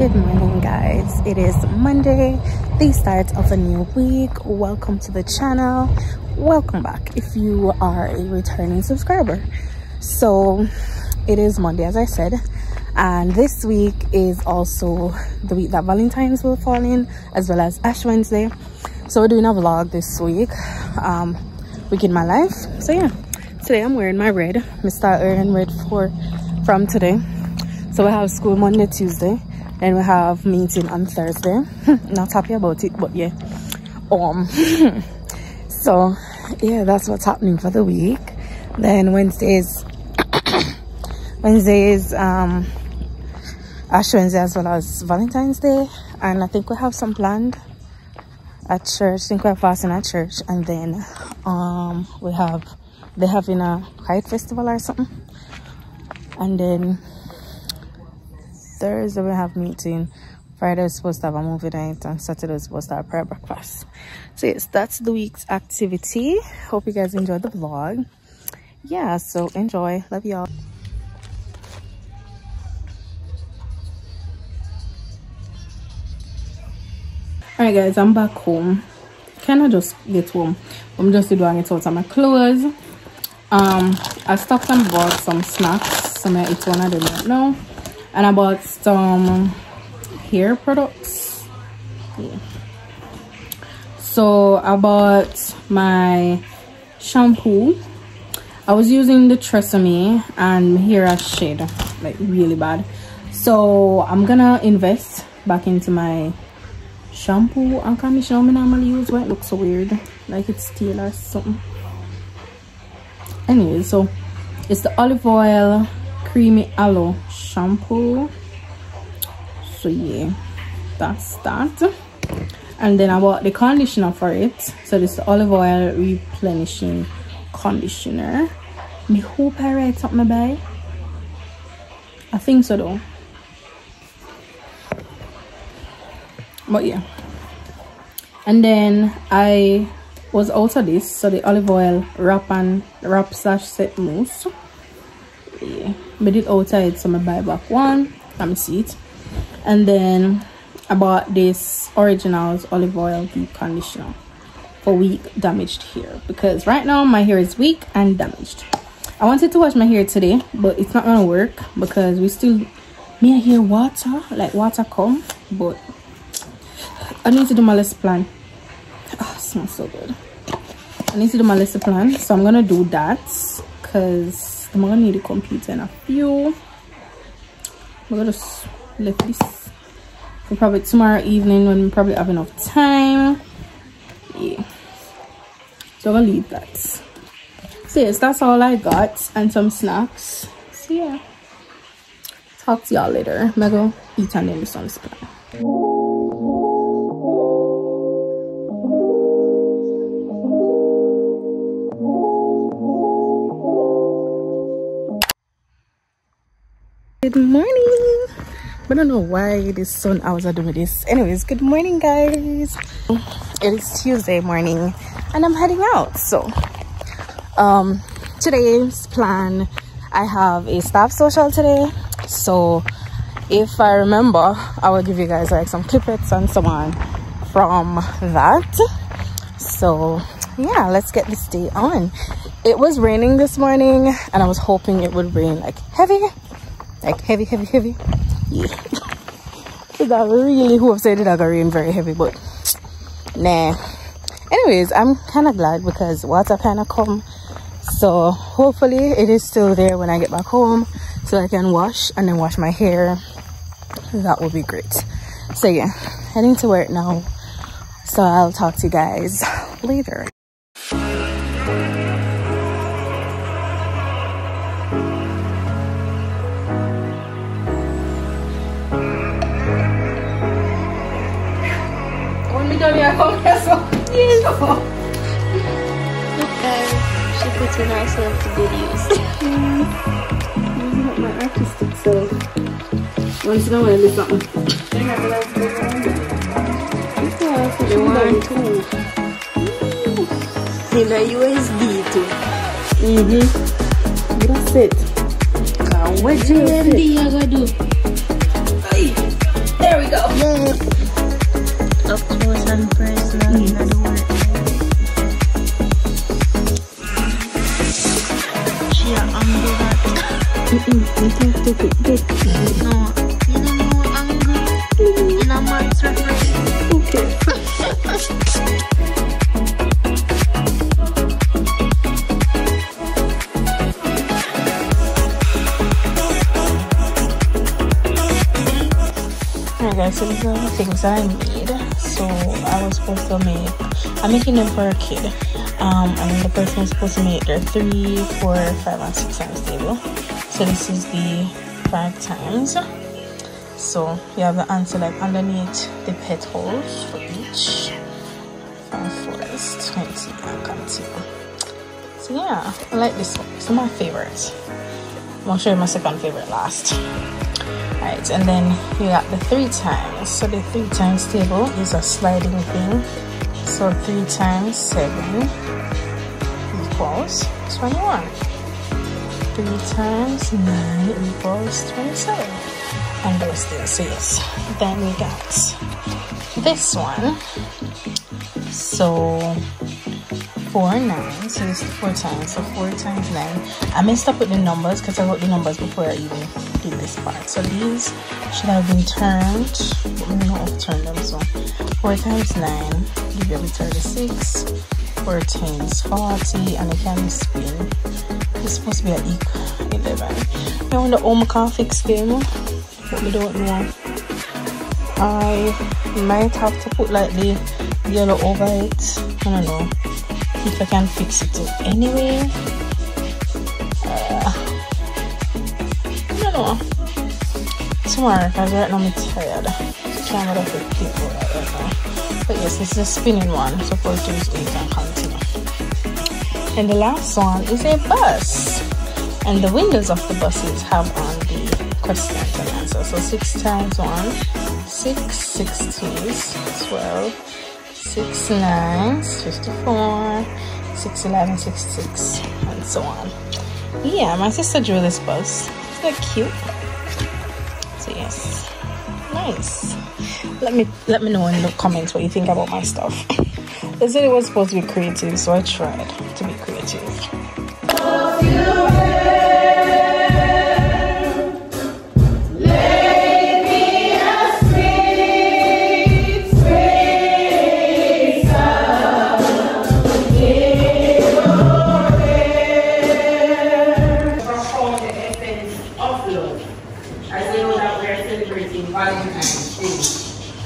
Good morning, guys. It is Monday, the start of a new week. Welcome to the channel. Welcome back if you are a returning subscriber. So it is Monday, as I said, and this week is also the week that Valentine's will fall in, as well as Ash Wednesday. So we're doing a vlog this week, week in my life. So yeah, today I'm wearing my red. I start wearing red from today. So we have school Monday, Tuesday, and we have meeting on Thursday. Not happy about it, but yeah. So yeah, that's what's happening for the week. Then Wednesdays Ash Wednesday, as well as Valentine's Day, and I think we have some planned at church. I think we're fasting at church, and then they're having a kite festival or something, and then Thursday we have meeting. Friday we're supposed to have a movie night, and Saturday we're supposed to have prayer breakfast. So yes, that's the week's activity. Hope you guys enjoyed the vlog. Yeah, so enjoy. Love y'all. Alright guys, I'm back home. Kind of just get home. I'm just doing it out of my clothes. I stopped and bought some snacks. So I eat one of them right now. And I bought some hair products. Yeah. So I bought my shampoo. I was using the Tresemme and my hair has shed like really bad. So I'm gonna invest back into my shampoo and conditioner I normally use, where it looks so weird, like it's steel or something. Anyway, so it's the olive oil creamy aloe shampoo. So yeah, that's that. And then I bought the conditioner for it. So this is the olive oil replenishing conditioner. I hope I write something about it. I think so though. But yeah, and then I was out of this, so the olive oil wrap slash set mousse. Yeah, but it outside, so I buy back one. Let me see it. And then I bought this Originals olive oil deep conditioner for weak damaged hair, because right now my hair is weak and damaged. I wanted to wash my hair today, but it's not gonna work because me hear water, like water come, but I need to do my lesson plan. Oh, it smells so good. I need to do my lesson plan, so I'm gonna do that because I'm gonna need a computer in a few. I'm gonna just let this for probably tomorrow evening when we probably have enough time. Yeah, so I'm gonna leave that. So yes, that's all I got, and some snacks. So yeah, talk to y'all later. I'm gonna go eat and then do some plan. Good morning. I don't know why this sun hours are doing this. Anyways, good morning guys. It is Tuesday morning and I'm heading out. So today's plan, I have a staff social today. So if I remember, I will give you guys like some clippets and so on from that. So yeah, let's get this day on. It was raining this morning and I was hoping it would rain like heavy. Yeah. So that really hope said it gonna rain very heavy, but nah. Anyways, I'm kind of glad because water kind of come, so hopefully it is still there when I get back home so I can wash and then wash my hair. That would be great. So yeah, heading to work now, so I'll talk to you guys later. She puts in herself to videos. Not my artistic self. Once in a while, do something. In a USB too. That's it. What USB you gonna do? There go. Yeah. Up close and personal in the work. She a angry that. You think to put this? No, you don't know angry. In a man's reference. Okay. Alright guys, so these are the things that I made. So I was supposed to make, I'm making them for a kid. And the person was supposed to make their 3, 4, 5 and 6 times table. So this is the 5 times. So you have the answer like underneath the petals for each. 5, 4 is 20 and continue. So yeah, I like this one. It's my favorite. I'm gonna show you my second favorite last. Alright, and then you got the 3 times. So the 3 times table is a sliding thing. So 3 times 7 equals 21. 3 times 9 equals 27. And those things. So yes. Then we got this one. So 4 9. So this is 4 times. So 4 times 9. I messed up with the numbers because I wrote the numbers before I even did this part. So these should have been turned, but we don't know how to turn them. So 4 times 9 give you a 36. 4 times 40, and it can spin. It's supposed to be an equal 11. I wonder how I can fix them, but we don't know. I might have to put like the yellow over it. I don't know if I can fix it anyway. I don't know. Tomorrow, because right now I'm tired. Camera for people right now. But yes, this is a spinning one. So for Tuesday, you can continue. And the last one is a bus. And the windows of the buses have on the questions and answers. So 6 times 1, 6, 6 2s, 12, 6 9s, 54, 6 11, 66, and so on. Yeah, my sister drew this bus. Isn't that cute? So yes, nice. Let me know in the comments what you think about my stuff. They said it was supposed to be creative, so I tried to be creative. Valentine's Day.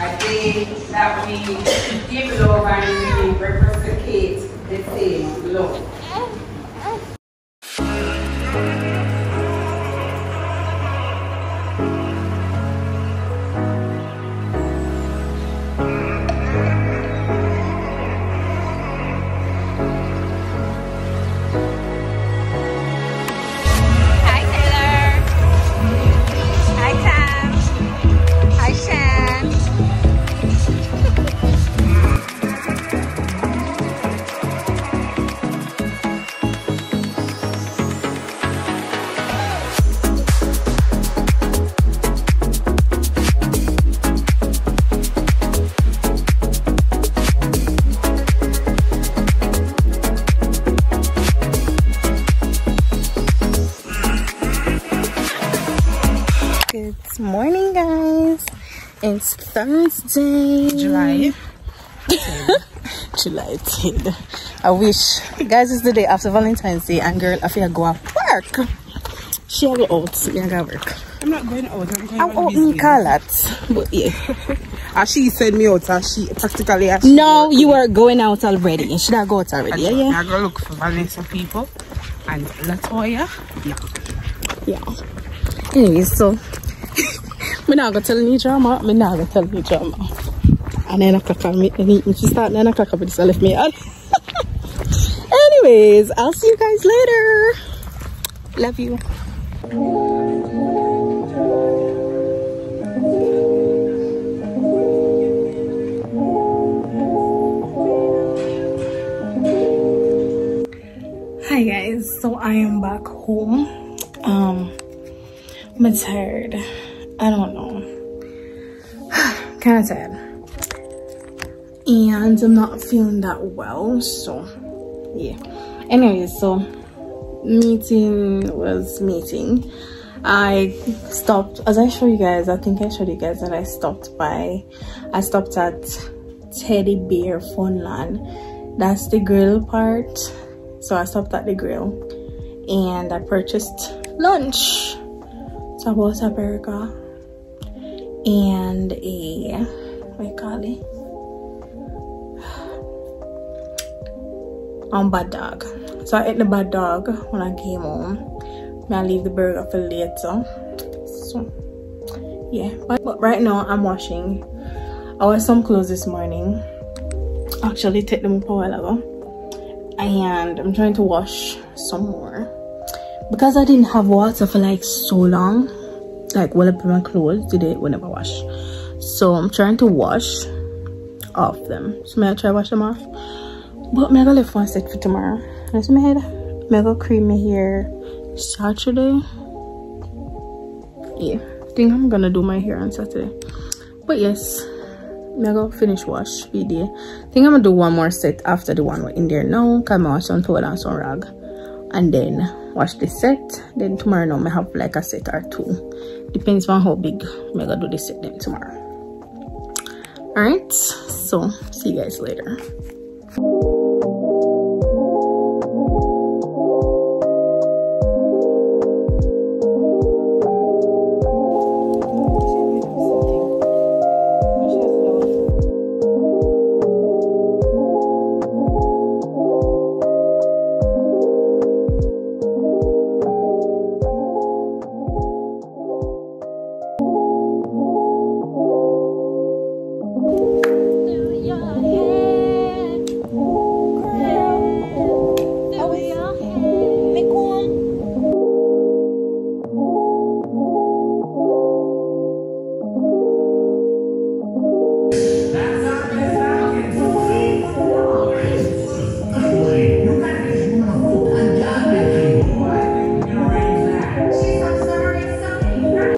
A day that we give love and we reciprocate the same love. Good morning, guys. It's Thursday, July 10th. I wish, guys, it's the day after Valentine's Day, and girl, I feel go to work. She go out, so I go work. I'm not going out. I'm going out in Carlat, but yeah. She sent me out, and she practically. No, you were going out already. Should I go out already? Yeah. I go look for Vanessa people and Latoya. Yeah. Anyways, so. I'm not gonna tell any drama. And 9 o'clock I'll meet the meeting. She start 9 o'clock, but she left me out. Anyways, I'll see you guys later. Love you. Hi guys, so I am back home. I'm tired. I don't know. kind of tired, and I'm not feeling that well. So yeah. Anyways, so meeting was meeting. I stopped, as I show you guys, I think I showed you guys that I stopped at Teddy Bear Funland. That's the grill part. So I stopped at the grill and I purchased lunch. So I bought a burger and a, what you call it, bad dog. So I ate the bad dog when I came home. I leave the burger for later. So yeah, but right now I'm washing. I washed some clothes this morning. Actually take them up a while ago, and I'm trying to wash some more because I didn't have water for like so long. Like when I put my clothes today, whenever I wash, so I'm trying to wash off them. So may I try wash them off, but I'm gonna leave one set for tomorrow. Let's my head. I'm gonna cream my hair Saturday. Yeah, I think I'm gonna do my hair on Saturday. But yes, I'm gonna finish wash video. I think I'm gonna do one more set after the one in there now. Come on, some towel and some rag, and then wash the set. Then tomorrow now I have like a set or two. Depends on how big I'm gonna do this set then tomorrow. Alright, so see you guys later.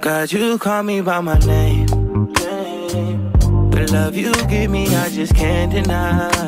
God, you call me by my name. The love you give me, I just can't deny.